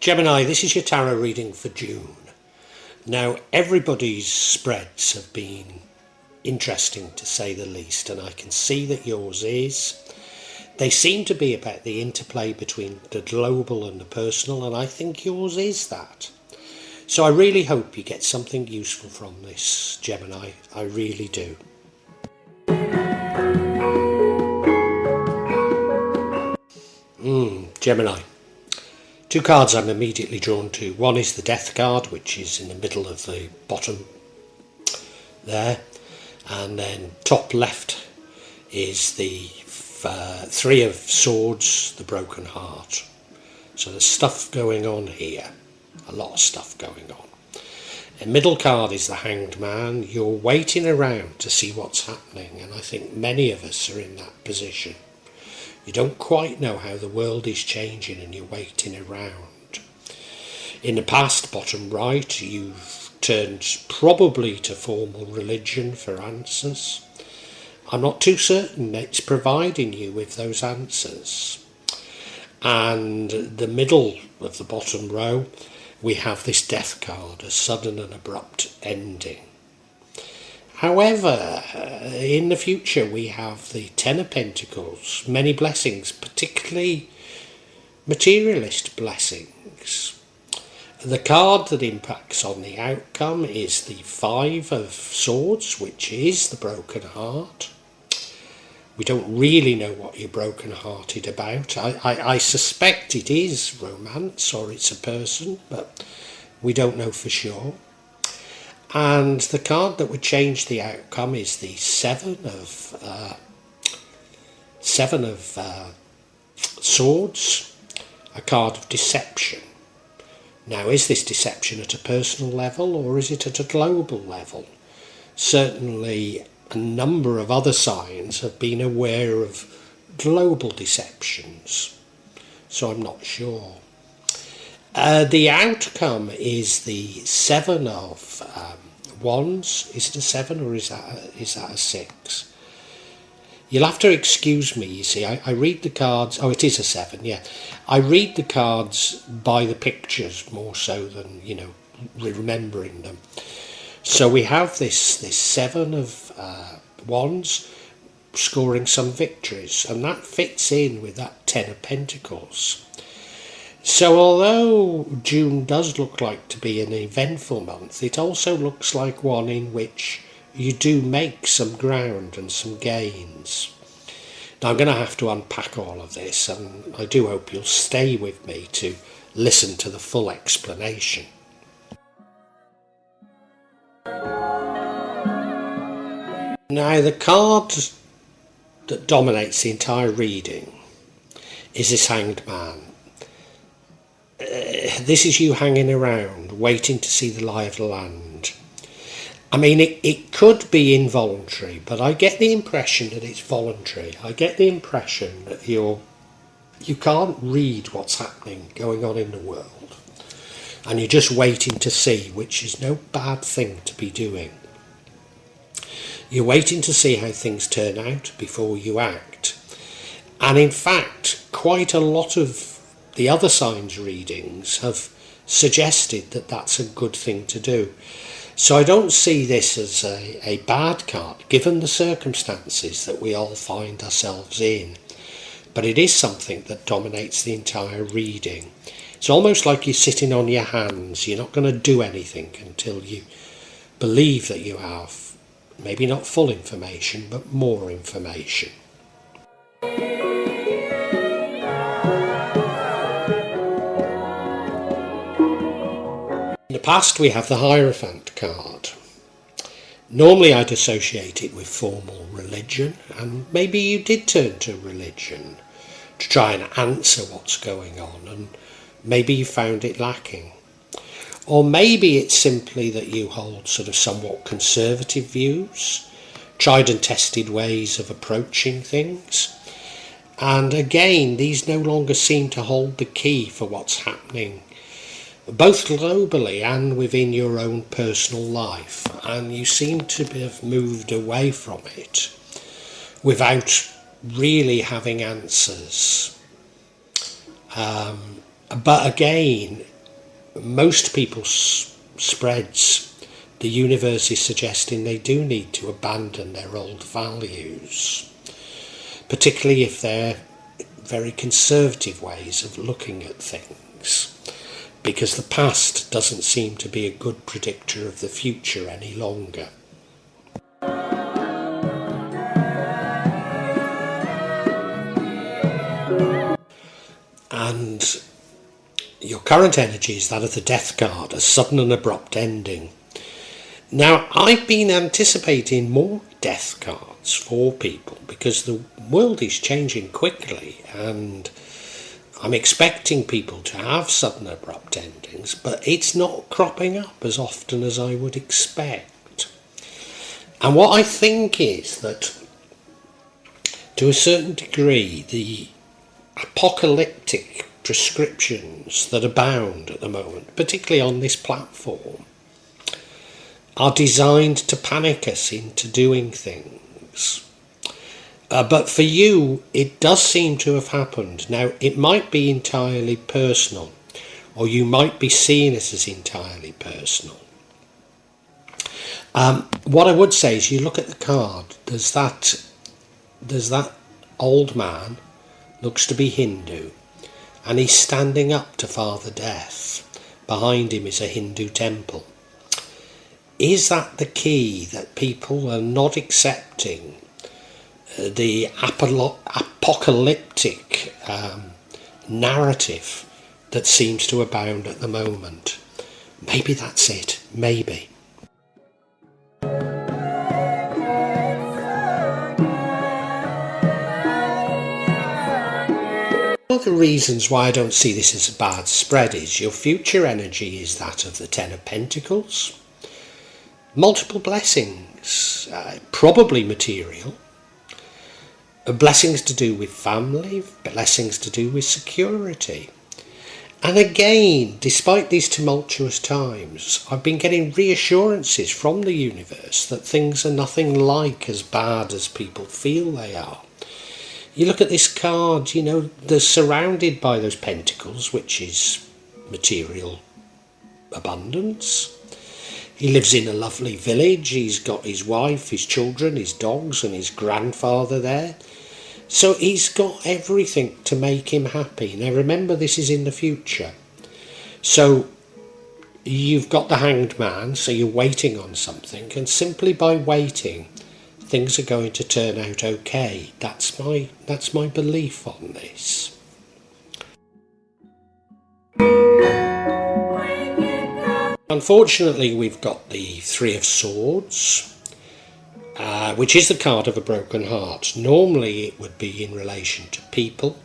Gemini, this is your tarot reading for June. Now, everybody's spreads have been interesting to say the least, and I can see that yours is. They seem to be about the interplay between the global and the personal, and I think yours is that. So I really hope you get something useful from this, Gemini. I really do. Gemini. Two cards I'm immediately drawn to. One is the Death card, which is in the middle of the bottom there. And then top left is the Three of Swords, the Broken Heart. So there's stuff going on here. A lot of stuff going on. The middle card is the Hanged Man. You're waiting around to see what's happening, and I think many of us are in that position. You don't quite know how the world is changing and you're waiting around. In the past, bottom right, you've turned probably to formal religion for answers. I'm not too certain it's providing you with those answers. And the middle of the bottom row, we have this Death card, a sudden and abrupt ending. However, in the future we have the Ten of Pentacles, many blessings, particularly materialist blessings. The card that impacts on the outcome is the Five of Swords, which is the broken heart. We don't really know what you're broken-hearted about. I suspect it is romance or it's a person, but we don't know for sure. And the card that would change the outcome is the Seven of Swords, a card of deception. Now, is this deception at a personal level or is it at a global level? Certainly, a number of other signs have been aware of global deceptions, so I'm not sure. The outcome is the Seven of Wands. Is it a 7 or is that a 6? You'll have to excuse me, you see, I read the cards. Oh, it is a 7, yeah. I read the cards by the pictures more so than, remembering them. So we have this Seven of Wands scoring some victories, and that fits in with that Ten of Pentacles. So although June does look like to be an eventful month, it also looks like one in which you do make some ground and some gains. Now I'm going to have to unpack all of this, and I do hope you'll stay with me to listen to the full explanation. Now the card that dominates the entire reading is this Hanged Man. This is you hanging around, waiting to see the lie of the land. I mean, it could be involuntary, but I get the impression that it's voluntary. I get the impression that you can't read what's happening, going on in the world, and you're just waiting to see, which is no bad thing to be doing. You're waiting to see how things turn out before you act. And in fact, quite a lot of the other signs readings have suggested that that's a good thing to do. So I don't see this as a bad card, given the circumstances that we all find ourselves in. But it is something that dominates the entire reading. It's almost like you're sitting on your hands. You're not going to do anything until you believe that you have, maybe not full information, but more information. In the past we have the Hierophant card. Normally I'd associate it with formal religion, and maybe you did turn to religion to try and answer what's going on, and maybe you found it lacking. Or maybe it's simply that you hold sort of somewhat conservative views, tried and tested ways of approaching things. And again, these no longer seem to hold the key for what's happening, both globally and within your own personal life. And you seem to have moved away from it without really having answers. But again, most people's spreads, the universe is suggesting they do need to abandon their old values, particularly if they're very conservative ways of looking at things, because the past doesn't seem to be a good predictor of the future any longer. And your current energy is that of the Death card, a sudden and abrupt ending. Now, I've been anticipating more Death cards for people because the world is changing quickly, and I'm expecting people to have sudden abrupt endings, but it's not cropping up as often as I would expect. And what I think is that, to a certain degree, the apocalyptic prescriptions that abound at the moment, particularly on this platform, are designed to panic us into doing things. But for you, it does seem to have happened. Now, it might be entirely personal, or you might be seeing it as entirely personal. What I would say is, you look at the card, there's that old man, looks to be Hindu, and he's standing up to Father Death. Behind him is a Hindu temple. Is that the key, that people are not accepting the apocalyptic narrative that seems to abound at the moment? Maybe that's it, maybe. One of the reasons why I don't see this as a bad spread is your future energy is that of the Ten of Pentacles. Multiple blessings, probably material, blessings to do with family, blessings to do with security. And again, despite these tumultuous times, I've been getting reassurances from the universe that things are nothing like as bad as people feel they are. You look at this card, you know, they're surrounded by those pentacles, which is material abundance. He lives in a lovely village, he's got his wife, his children, his dogs and his grandfather there. So he's got everything to make him happy. Now remember, this is in the future. So you've got the Hanged Man, so you're waiting on something, and simply by waiting, things are going to turn out okay. That's my belief on this. Unfortunately, we've got the Three of Swords, which is the card of a broken heart. Normally it would be in relation to people,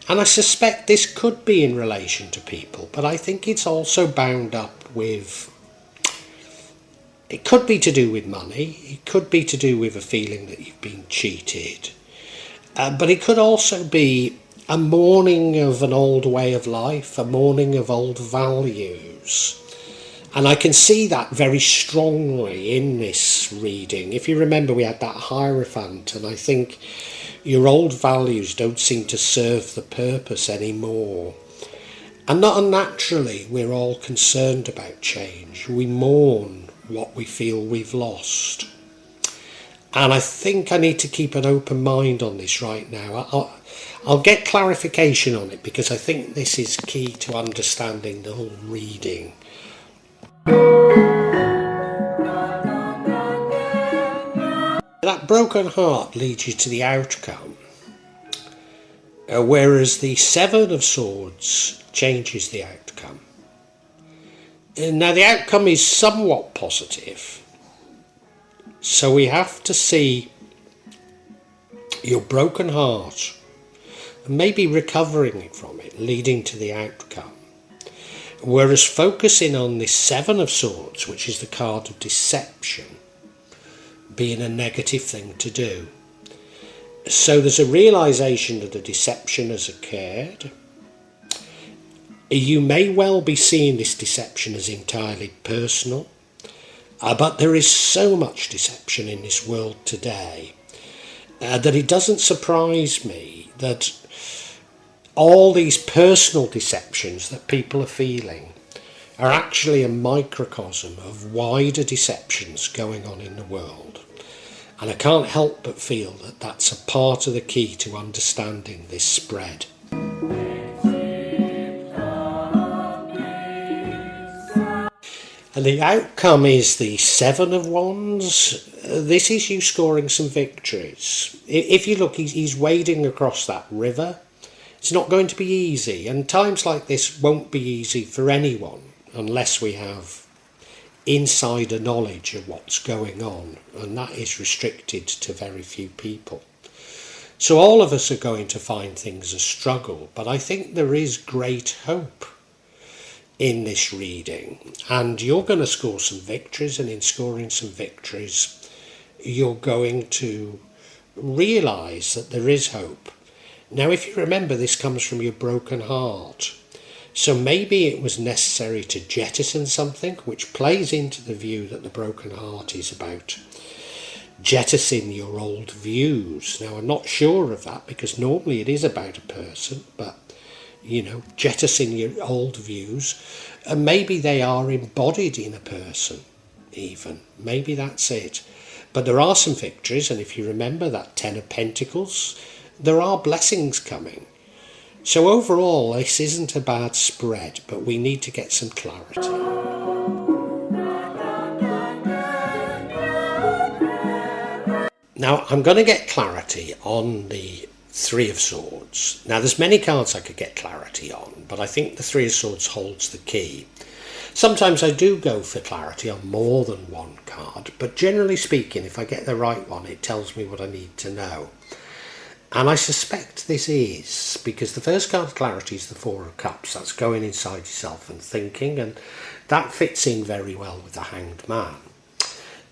and I suspect this could be in relation to people, but I think it's also bound up with, it could be to do with money, it could be to do with a feeling that you've been cheated, but it could also be a mourning of an old way of life, a mourning of old values. And I can see that very strongly in this reading. If you remember, we had that Hierophant, and I think your old values don't seem to serve the purpose anymore. And not unnaturally, we're all concerned about change. We mourn what we feel we've lost. And I think I need to keep an open mind on this right now. I'll get clarification on it, because I think this is key to understanding the whole reading. That broken heart leads you to the outcome, whereas the Seven of Swords changes the outcome. Now the outcome is somewhat positive, so we have to see your broken heart and maybe recovering from it, leading to the outcome. Whereas focusing on the Seven of Swords, which is the card of deception, being a negative thing to do. So there's a realisation that a deception has occurred. You may well be seeing this deception as entirely personal, but there is so much deception in this world today that it doesn't surprise me that all these personal deceptions that people are feeling are actually a microcosm of wider deceptions going on in the world. And I can't help but feel that that's a part of the key to understanding this spread. And the outcome is the Seven of Wands. This is you scoring some victories. If you look, he's wading across that river. It's not going to be easy, and times like this won't be easy for anyone unless we have insider knowledge of what's going on, and that is restricted to very few people. So all of us are going to find things a struggle, but I think there is great hope in this reading, and you're going to score some victories, and in scoring some victories you're going to realise that there is hope. Now, if you remember, this comes from your broken heart, so maybe it was necessary to jettison something, which plays into the view that the broken heart is about jettison your old views. Now, I'm not sure of that, because normally it is about a person, but jettison your old views, and maybe they are embodied in a person even. Maybe that's it. But there are some victories, and if you remember that Ten of Pentacles, there are blessings coming. So overall, this isn't a bad spread, but we need to get some clarity. Now, I'm going to get clarity on the Three of Swords. Now, there's many cards I could get clarity on, but I think the Three of Swords holds the key. Sometimes I do go for clarity on more than one card, but generally speaking, if I get the right one, it tells me what I need to know. And I suspect this is because the first card of clarity is the Four of Cups. That's going inside yourself and thinking, and that fits in very well with the Hanged Man.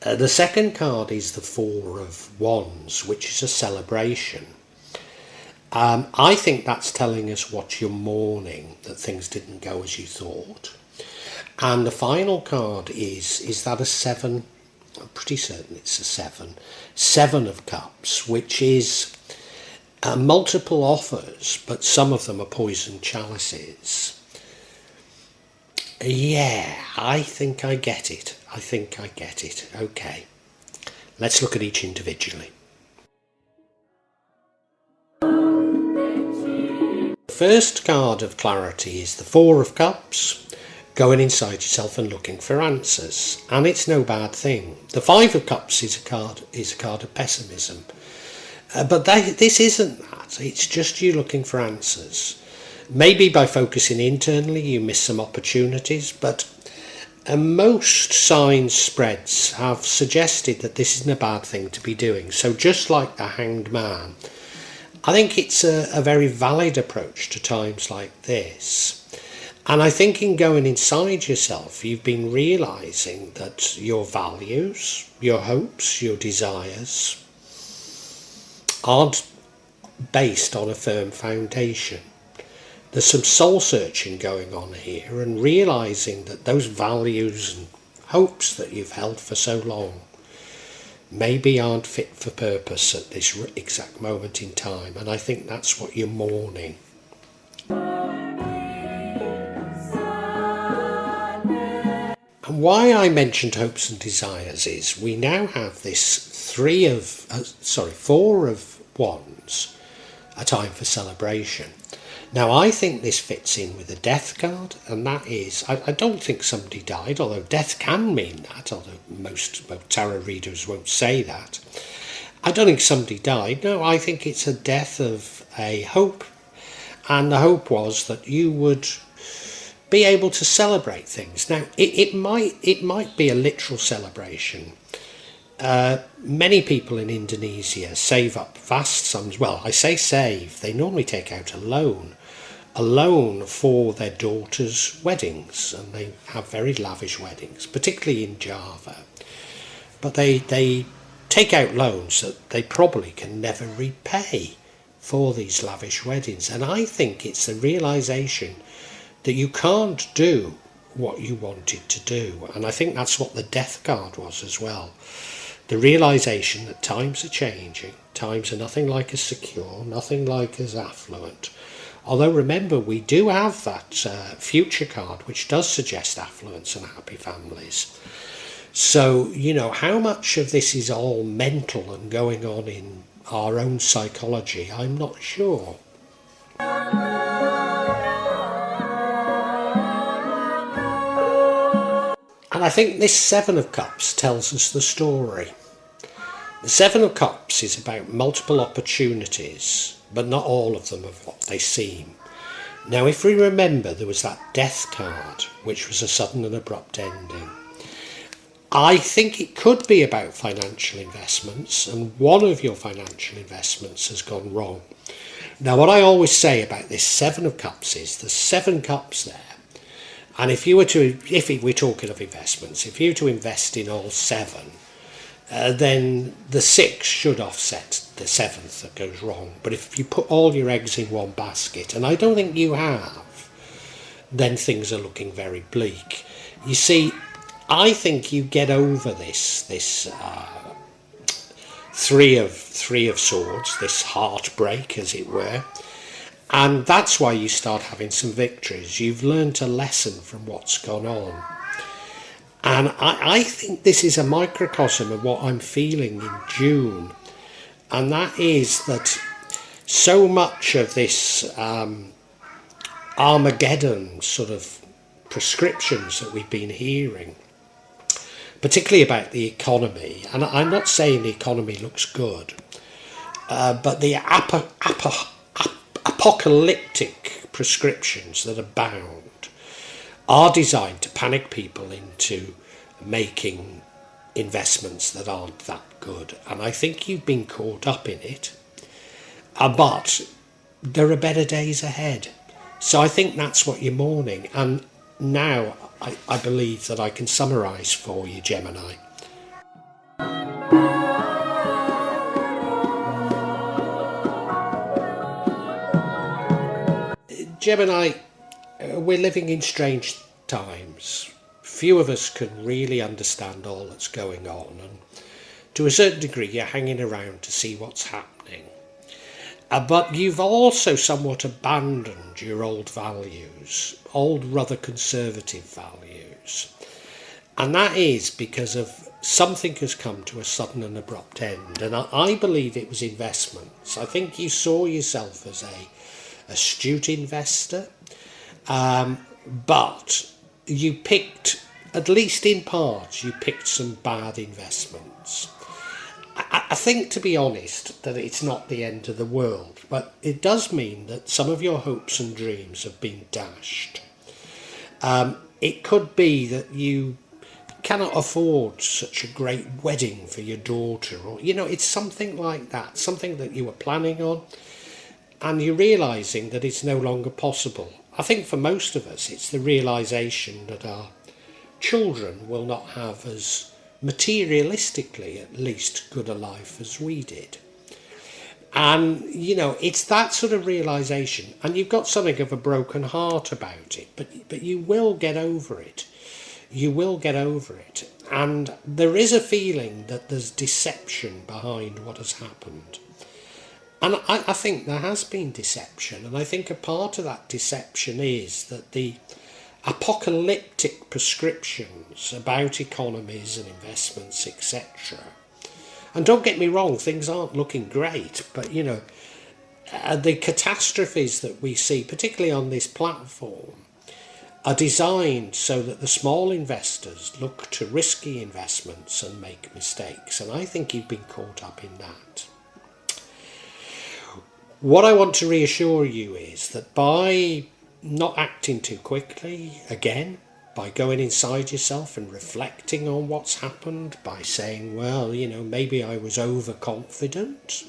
The second card is the Four of Wands, which is a celebration. I think that's telling us what you're mourning, that things didn't go as you thought. And the final card is that a seven? I'm pretty certain it's a seven. Seven of Cups, which is multiple offers, but some of them are poisoned chalices. Yeah, I think I get it. Okay, let's look at each individually. The first card of clarity is the Four of Cups, going inside yourself and looking for answers, and it's no bad thing. The Five of Cups is a card of pessimism, but this isn't that. It's just you looking for answers. Maybe by focusing internally you miss some opportunities, but most signs spreads have suggested that this isn't a bad thing to be doing. So just like the Hanged Man, I think it's a very valid approach to times like this. And I think in going inside yourself, you've been realising that your values, your hopes, your desires aren't based on a firm foundation. There's some soul searching going on here, and realising that those values and hopes that you've held for so long maybe aren't fit for purpose at this exact moment in time, and I think that's what you're mourning. And why I mentioned hopes and desires is we now have this Four of Wands, a time for celebration. Now, I think this fits in with the Death card, and that is, I don't think somebody died, although death can mean that, although most tarot readers won't say that. I don't think somebody died. No, I think it's a death of a hope, and the hope was that you would be able to celebrate things. Now, it might be a literal celebration. Many people in Indonesia save up vast sums. Well, I say save, they normally take out a loan for their daughters' weddings, and they have very lavish weddings, particularly in Java. But they take out loans that they probably can never repay for these lavish weddings. And I think it's the realisation that you can't do what you wanted to do. And I think that's what the Death card was as well. The realisation that times are changing, times are nothing like as secure, nothing like as affluent. Although remember, we do have that future card which does suggest affluence and happy families. So, you know, how much of this is all mental and going on in our own psychology, I'm not sure. And I think this Seven of Cups tells us the story. The Seven of Cups is about multiple opportunities, but not all of them of what they seem. Now, if we remember, there was that Death card, which was a sudden and abrupt ending. I think it could be about financial investments, and one of your financial investments has gone wrong. Now, what I always say about this Seven of Cups is there's 7 cups there. And if we're talking of investments, if you were to invest in all 7, then the 6 should offset the 7th that goes wrong. But if you put all your eggs in one basket, and I don't think you have, then things are looking very bleak. You see, I think you get over this three of swords, this heartbreak, as it were. And that's why you start having some victories. You've learned a lesson from what's gone on. And I think this is a microcosm of what I'm feeling in June. And that is that so much of this Armageddon sort of prescriptions that we've been hearing, particularly about the economy, and I'm not saying the economy looks good, but the apocalyptic prescriptions that abound are designed to panic people into making investments that aren't that good. And I think you've been caught up in it, but there are better days ahead. So I think that's what you're mourning. And now I believe that I can summarise for you, Gemini. Gemini, we're living in strange times. Few of us can really understand all that's going on, and to a certain degree you're hanging around to see what's happening. But you've also somewhat abandoned your old values, old rather conservative values. And that is because of something has come to a sudden and abrupt end. And I believe it was investments. I think you saw yourself as a astute investor, but you picked, at least in part, you picked some bad investments. I think, to be honest, that it's not the end of the world, but it does mean that some of your hopes and dreams have been dashed. It could be that you cannot afford such a great wedding for your daughter, or, you know, it's something like that, something that you were planning on, and you're realising that it's no longer possible. I think for most of us, it's the realisation that our children will not have as materialistically, at least, good a life as we did. And, you know, it's that sort of realisation, and you've got something of a broken heart about it, but you will get over it. You will get over it. And there is a feeling that there's deception behind what has happened. And I think there has been deception, and I think a part of that deception is that the apocalyptic prescriptions about economies and investments, etc. And don't get me wrong, things aren't looking great, but, you know, the catastrophes that we see, particularly on this platform, are designed so that the small investors look to risky investments and make mistakes. And I think you've been caught up in that. What I want to reassure you is that by not acting too quickly, again, by going inside yourself and reflecting on what's happened, by saying, well, you know, maybe I was overconfident,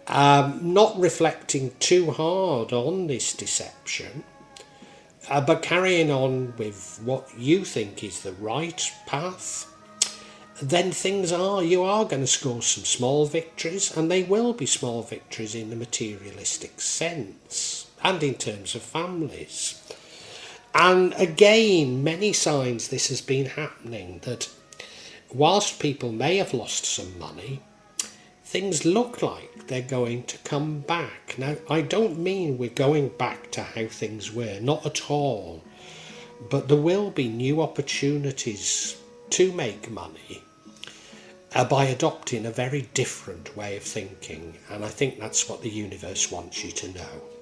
not reflecting too hard on this deception, but carrying on with what you think is the right path, then you are going to score some small victories, and they will be small victories in the materialistic sense and in terms of families. And again, many signs this has been happening, that whilst people may have lost some money, things look like they're going to come back. Now, I don't mean we're going back to how things were, not at all. But there will be new opportunities to make money by adopting a very different way of thinking. And I think that's what the universe wants you to know.